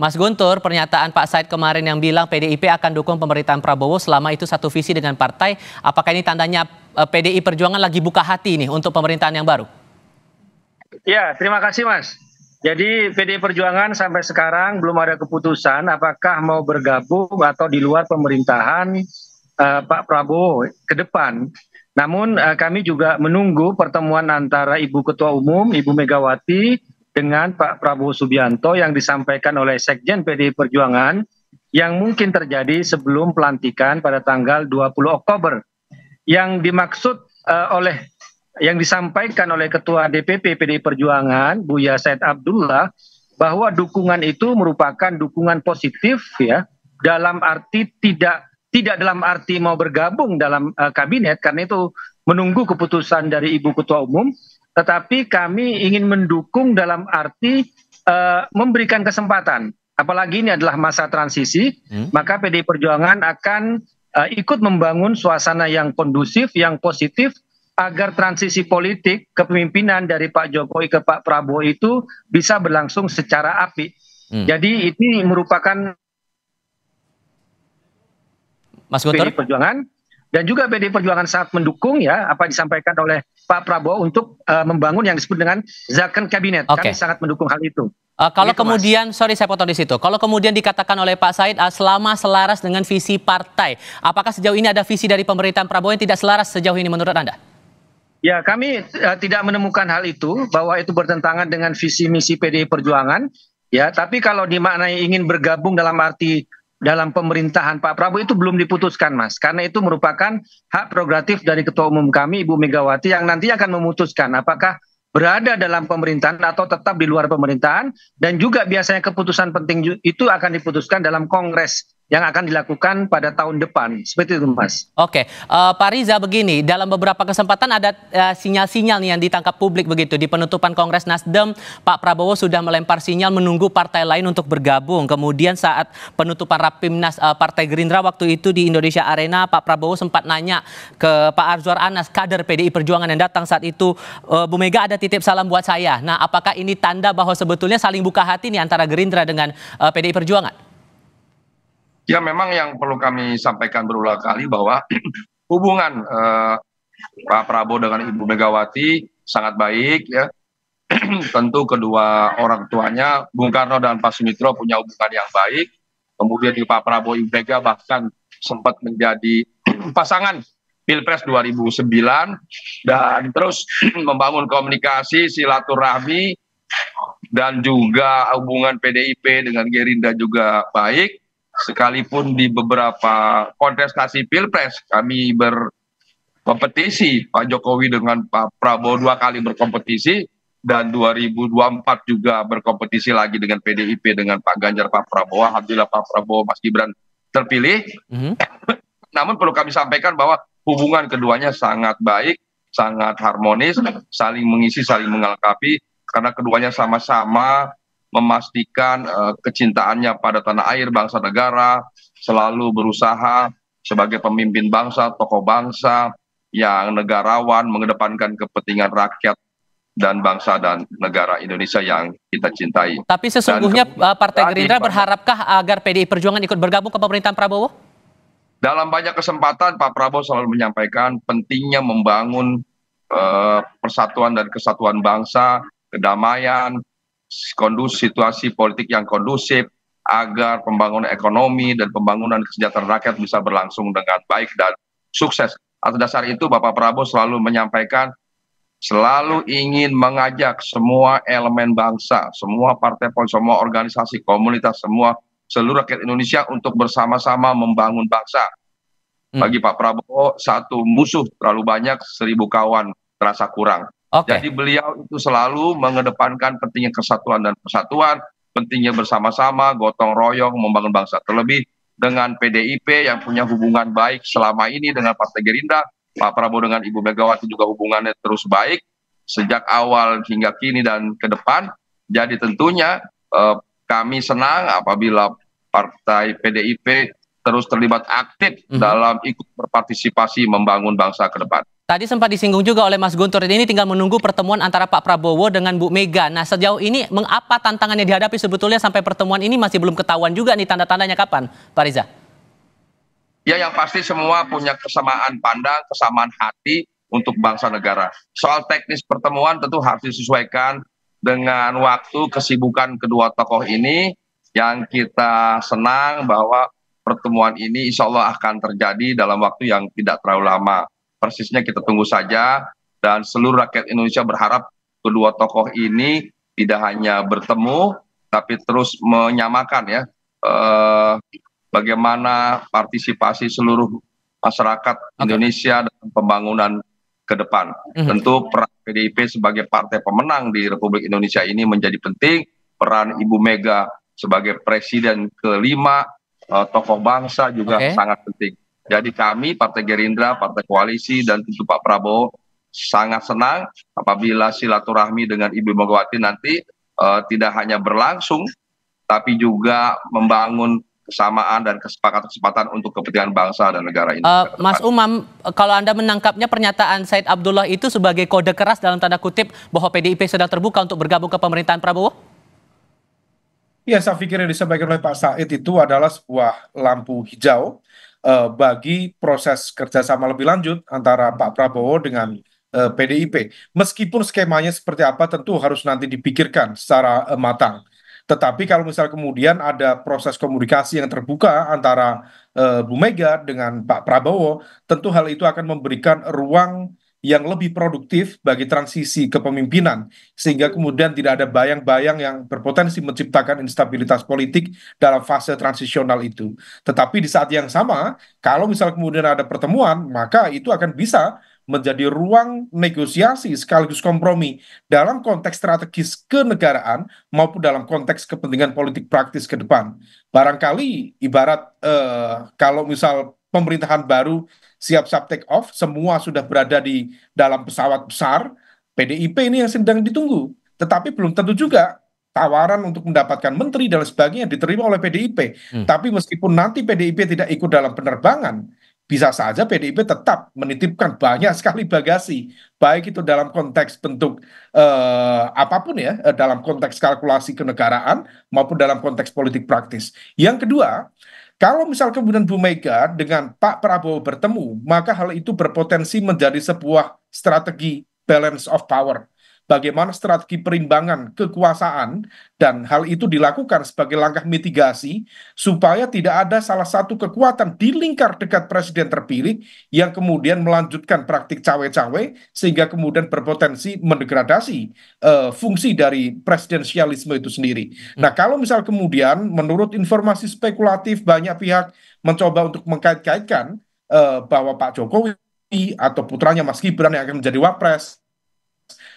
Mas Guntur, pernyataan Pak Said kemarin yang bilang PDIP akan dukung pemerintahan Prabowo selama itu satu visi dengan partai, apakah ini tandanya PDI Perjuangan lagi buka hati nih untuk pemerintahan yang baru? Ya, terima kasih Mas. Jadi PDI Perjuangan sampai sekarang belum ada keputusan apakah mau bergabung atau di luar pemerintahan Pak Prabowo ke depan. Namun kami juga menunggu pertemuan antara Ibu Ketua Umum, Ibu Megawati, dengan Pak Prabowo Subianto yang disampaikan oleh Sekjen PDI Perjuangan yang mungkin terjadi sebelum pelantikan pada tanggal 20 Oktober. Yang dimaksud yang disampaikan oleh Ketua DPP PDI Perjuangan, Buya Said Abdullah, bahwa dukungan itu merupakan dukungan positif ya, dalam arti tidak dalam arti mau bergabung dalam kabinet, karena itu menunggu keputusan dari Ibu Ketua Umum, tetapi kami ingin mendukung dalam arti memberikan kesempatan. Apalagi ini adalah masa transisi, maka PDI Perjuangan akan ikut membangun suasana yang kondusif, yang positif, agar transisi politik kepemimpinan dari Pak Jokowi ke Pak Prabowo itu bisa berlangsung secara apik. Jadi ini merupakan Mas Guntur? PDI Perjuangan, dan juga PDI Perjuangan sangat mendukung ya apa disampaikan oleh Pak Prabowo untuk membangun yang disebut dengan zakon kabinet. Kami sangat mendukung hal itu. Kalau kemudian, sorry saya potong di situ. Kalau kemudian dikatakan oleh Pak Said selama selaras dengan visi partai, apakah sejauh ini ada visi dari pemerintahan Prabowo yang tidak selaras sejauh ini menurut Anda? Ya, kami tidak menemukan hal itu, bahwa itu bertentangan dengan visi misi PDI Perjuangan. Ya, tapi kalau dimaknai ingin bergabung dalam arti dalam pemerintahan Pak Prabowo itu belum diputuskan, Mas. Karena itu merupakan hak prerogatif dari Ketua Umum kami, Ibu Megawati, yang nanti akan memutuskan apakah berada dalam pemerintahan atau tetap di luar pemerintahan. Dan juga biasanya keputusan penting itu akan diputuskan dalam kongres yang akan dilakukan pada tahun depan. Seperti itu, Mas. Oke, Pak Riza, begini, dalam beberapa kesempatan ada sinyal-sinyal nih yang ditangkap publik begitu. Di penutupan Kongres Nasdem, Pak Prabowo sudah melempar sinyal menunggu partai lain untuk bergabung. Kemudian saat penutupan Rapimnas Partai Gerindra waktu itu di Indonesia Arena, Pak Prabowo sempat nanya ke Pak Azwar Anas, kader PDI Perjuangan yang datang saat itu, Bu Mega ada titip salam buat saya. Nah, apakah ini tanda bahwa sebetulnya saling buka hati nih antara Gerindra dengan PDI Perjuangan? Ya, memang yang perlu kami sampaikan berulang kali bahwa hubungan Pak Prabowo dengan Ibu Megawati sangat baik ya. Tentu kedua orang tuanya, Bung Karno dan Pak Sumitro, punya hubungan yang baik. Kemudian di Pak Prabowo Ibu Mega bahkan sempat menjadi pasangan Pilpres 2009 dan terus membangun komunikasi, silaturahmi, dan juga hubungan PDIP dengan Gerindra juga baik. Sekalipun di beberapa kontestasi Pilpres kami berkompetisi, Pak Jokowi dengan Pak Prabowo 2 kali berkompetisi, dan 2024 juga berkompetisi lagi dengan PDIP dengan Pak Ganjar, Pak Prabowo. Alhamdulillah Pak Prabowo, Mas Gibran terpilih. Namun perlu kami sampaikan bahwa hubungan keduanya sangat baik, sangat harmonis, saling mengisi, saling melengkapi, karena keduanya sama-sama memastikan kecintaannya pada tanah air, bangsa negara, selalu berusaha sebagai pemimpin bangsa, tokoh bangsa yang negarawan, mengedepankan kepentingan rakyat dan bangsa dan negara Indonesia yang kita cintai. Tapi sesungguhnya Partai Gerindra berharapkah agar PDI Perjuangan ikut bergabung ke pemerintahan Prabowo? Dalam banyak kesempatan Pak Prabowo selalu menyampaikan pentingnya membangun persatuan dan kesatuan bangsa, kedamaian, situasi politik yang kondusif, agar pembangunan ekonomi dan pembangunan kesejahteraan rakyat bisa berlangsung dengan baik dan sukses. Atas dasar itu Bapak Prabowo selalu menyampaikan, selalu ingin mengajak semua elemen bangsa, semua partai politik, semua organisasi, komunitas, seluruh rakyat Indonesia untuk bersama-sama membangun bangsa. Bagi Pak Prabowo, satu musuh terlalu banyak, 1000 kawan terasa kurang. Jadi beliau itu selalu mengedepankan pentingnya kesatuan dan persatuan, pentingnya bersama-sama, gotong royong, membangun bangsa. Terlebih dengan PDIP yang punya hubungan baik selama ini dengan Partai Gerindra, Pak Prabowo dengan Ibu Megawati juga hubungannya terus baik sejak awal hingga kini dan ke depan. Jadi tentunya kami senang apabila Partai PDIP terus terlibat aktif dalam ikut berpartisipasi membangun bangsa ke depan. Tadi sempat disinggung juga oleh Mas Guntur, ini tinggal menunggu pertemuan antara Pak Prabowo dengan Bu Mega. Nah, sejauh ini mengapa tantangan yang dihadapi sebetulnya sampai pertemuan ini masih belum ketahuan juga nih tanda-tandanya kapan, Pak Riza? Ya, yang pasti semua punya kesamaan pandang, kesamaan hati untuk bangsa negara. Soal teknis pertemuan tentu harus disesuaikan dengan waktu kesibukan kedua tokoh ini. Yang kita senang bahwa pertemuan ini insya Allah akan terjadi dalam waktu yang tidak terlalu lama. Persisnya kita tunggu saja, dan seluruh rakyat Indonesia berharap kedua tokoh ini tidak hanya bertemu, tapi terus menyamakan ya bagaimana partisipasi seluruh masyarakat Indonesia dalam pembangunan ke depan. Tentu peran PDIP sebagai partai pemenang di Republik Indonesia ini menjadi penting, peran Ibu Mega sebagai presiden kelima tokoh bangsa juga sangat penting. Jadi kami Partai Gerindra, Partai Koalisi, dan tentu Pak Prabowo sangat senang apabila silaturahmi dengan Ibu Megawati nanti tidak hanya berlangsung, tapi juga membangun kesamaan dan kesepakatan untuk kepentingan bangsa dan negara ini. Mas Umam, kalau Anda menangkapnya pernyataan Said Abdullah itu sebagai kode keras dalam tanda kutip bahwa PDIP sedang terbuka untuk bergabung ke pemerintahan Prabowo? Ya, saya pikir yang disampaikan oleh Pak Said itu adalah sebuah lampu hijau bagi proses kerjasama lebih lanjut antara Pak Prabowo dengan PDIP. Meskipun skemanya seperti apa tentu harus nanti dipikirkan secara matang. Tetapi kalau misal kemudian ada proses komunikasi yang terbuka antara Bu Mega dengan Pak Prabowo, tentu hal itu akan memberikan ruang yang lebih produktif bagi transisi kepemimpinan, sehingga kemudian tidak ada bayang-bayang yang berpotensi menciptakan instabilitas politik dalam fase transisional itu. Tetapi di saat yang sama, kalau misal kemudian ada pertemuan, maka itu akan bisa menjadi ruang negosiasi sekaligus kompromi dalam konteks strategis kenegaraan maupun dalam konteks kepentingan politik praktis ke depan. Barangkali ibarat kalau misal pemerintahan baru siap-siap take off, semua sudah berada di dalam pesawat besar, PDIP ini yang sedang ditunggu. Tetapi belum tentu juga tawaran untuk mendapatkan menteri dan sebagainya diterima oleh PDIP. Tapi meskipun nanti PDIP tidak ikut dalam penerbangan, bisa saja PDIP tetap menitipkan banyak sekali bagasi, baik itu dalam konteks bentuk apapun ya, dalam konteks kalkulasi kenegaraan maupun dalam konteks politik praktis. Yang kedua, kalau misal kemudian Bu Mega dengan Pak Prabowo bertemu, maka hal itu berpotensi menjadi sebuah strategi balance of power. Bagaimana strategi perimbangan kekuasaan, dan hal itu dilakukan sebagai langkah mitigasi supaya tidak ada salah satu kekuatan di lingkar dekat presiden terpilih yang kemudian melanjutkan praktik cawe-cawe sehingga kemudian berpotensi mendegradasi fungsi dari presidensialisme itu sendiri. Nah, kalau misal kemudian menurut informasi spekulatif banyak pihak mencoba untuk mengkait-kaitkan bahwa Pak Jokowi atau putranya Mas Gibran yang akan menjadi wapres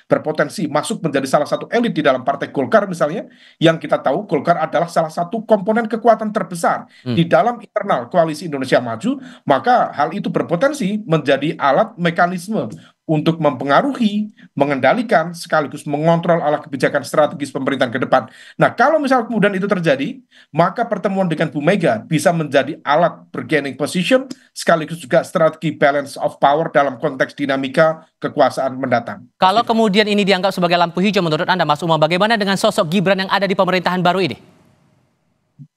berpotensi masuk menjadi salah satu elit di dalam partai Golkar misalnya, yang kita tahu Golkar adalah salah satu komponen kekuatan terbesar di dalam internal Koalisi Indonesia Maju, maka hal itu berpotensi menjadi alat mekanisme untuk mempengaruhi, mengendalikan, sekaligus mengontrol arah kebijakan strategis pemerintahan ke depan. Nah, kalau misal kemudian itu terjadi, maka pertemuan dengan Bu Mega bisa menjadi alat bargaining position, sekaligus juga strategi balance of power dalam konteks dinamika kekuasaan mendatang. Kalau kemudian ini dianggap sebagai lampu hijau menurut Anda, Mas Umam, bagaimana dengan sosok Gibran yang ada di pemerintahan baru ini?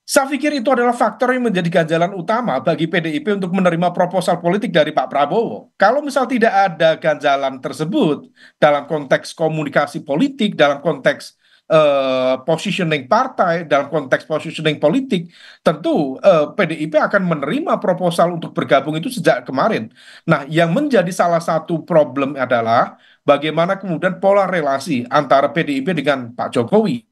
Saya pikir itu adalah faktor yang menjadi ganjalan utama bagi PDIP untuk menerima proposal politik dari Pak Prabowo. Kalau misal tidak ada ganjalan tersebut dalam konteks komunikasi politik, dalam konteks positioning partai, dalam konteks positioning politik, tentu PDIP akan menerima proposal untuk bergabung itu sejak kemarin. Nah, yang menjadi salah satu problem adalah bagaimana kemudian pola relasi antara PDIP dengan Pak Jokowi,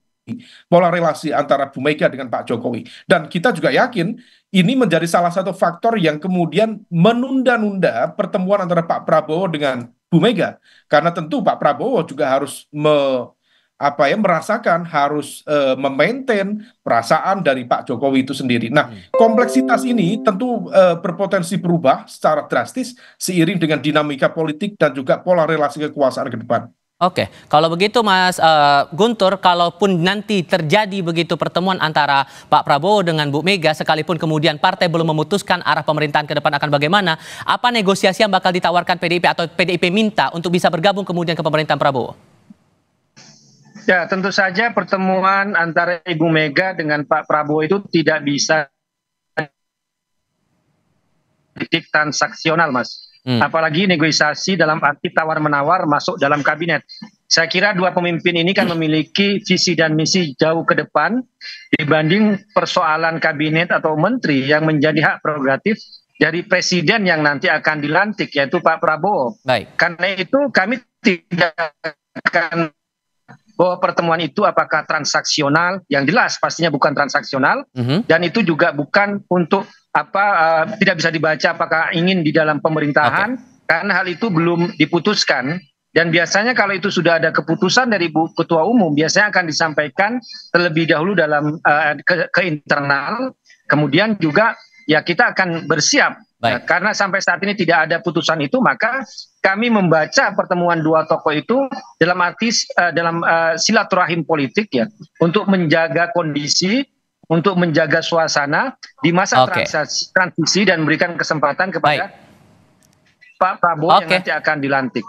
pola relasi antara Bu Mega dengan Pak Jokowi. Dan kita juga yakin ini menjadi salah satu faktor yang kemudian menunda-nunda pertemuan antara Pak Prabowo dengan Bu Mega. Karena tentu Pak Prabowo juga harus merasakan, harus memaintain perasaan dari Pak Jokowi itu sendiri. Nah, kompleksitas ini tentu berpotensi berubah secara drastis seiring dengan dinamika politik dan juga pola relasi kekuasaan ke depan. Oke, kalau begitu Mas Guntur, kalaupun nanti terjadi begitu pertemuan antara Pak Prabowo dengan Bu Mega, sekalipun kemudian partai belum memutuskan arah pemerintahan ke depan akan bagaimana, apa negosiasi yang bakal ditawarkan PDIP atau PDIP minta untuk bisa bergabung kemudian ke pemerintahan Prabowo? Ya, tentu saja pertemuan antara Ibu Mega dengan Pak Prabowo itu tidak bisa politik transaksional, Mas. Apalagi negosiasi dalam arti tawar-menawar masuk dalam kabinet. Saya kira dua pemimpin ini kan memiliki visi dan misi jauh ke depan dibanding persoalan kabinet atau menteri yang menjadi hak prerogatif dari presiden yang nanti akan dilantik, yaitu Pak Prabowo. Baik. Karena itu kami tidak akan bahwa pertemuan itu apakah transaksional, yang jelas pastinya bukan transaksional, dan itu juga bukan untuk tidak bisa dibaca apakah ingin di dalam pemerintahan, karena hal itu belum diputuskan. Dan biasanya kalau itu sudah ada keputusan dari Bu Ketua Umum, biasanya akan disampaikan terlebih dahulu dalam ke internal, kemudian juga ya kita akan bersiap. Nah, karena sampai saat ini tidak ada putusan itu, maka kami membaca pertemuan dua tokoh itu dalam arti dalam silaturahim politik ya, untuk menjaga kondisi, untuk menjaga suasana di masa transisi dan memberikan kesempatan kepada Pak Prabowo yang nanti akan dilantik.